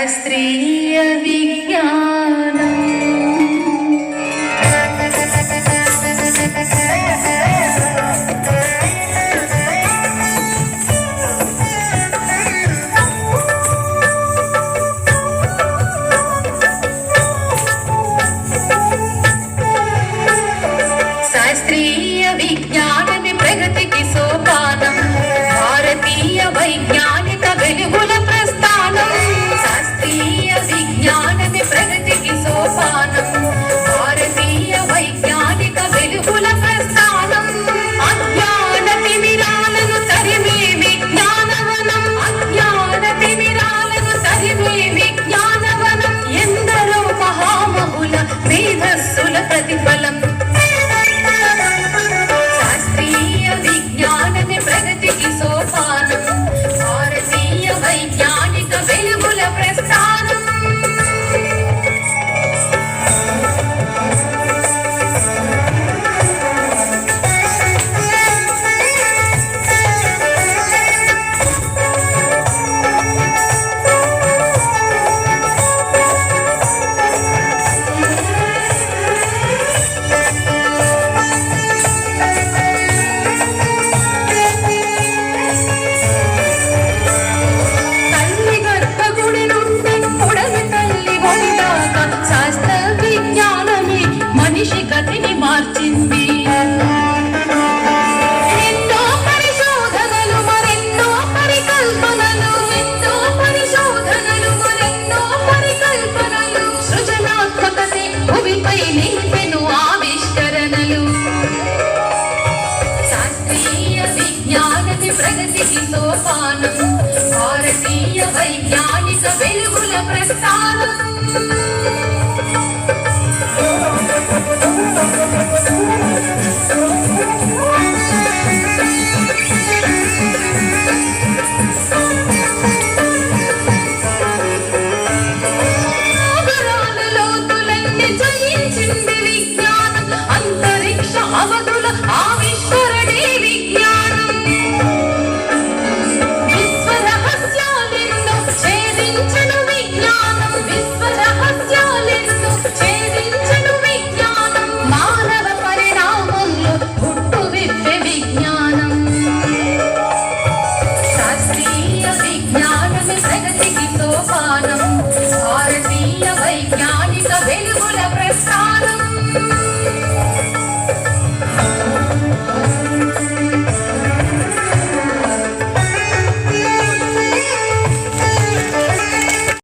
శాస్త్రీయ విజ్ఞానం శాస్త్రీయ విజ్ఞానమే ప్రగతికి సోపానం భారతీయ వైజ్ఞానిక వెలుగుల ప్రస్థానం శాస్త్రీయ విజ్ఞానమే ప్రగతికి సోపానం భారతీయ వైజ్ఞానిక వెలుగుల ప్రస్థానం అజ్ఞాన తిమిరాలను తరిమే విజ్ఞానవనం అజ్ఞాన తిమిరాలను తరిమే విజ్ఞానవనం ఎందరో మహామహుల మేధస్సుల ప్రతిఫలం ప్రగతికి సోపానం భారతీయ వైజ్ఞానిక వెలుగుల ప్రస్థానం మార్చింది ఎన్నో పరిశోధనలు మరెన్నో పరికల్పనలు ఎన్నో పరిశోధనలు మరెన్నో పరికల్పనలు సృజనాత్మకతే భూమిపై నింపెను ఆవిష్కరణలు శాస్త్రీయ విజ్ఞానమే ప్రగతికి సోపానం భారతీయ వైజ్ఞానిక వెలుగుల ప్రస్థానం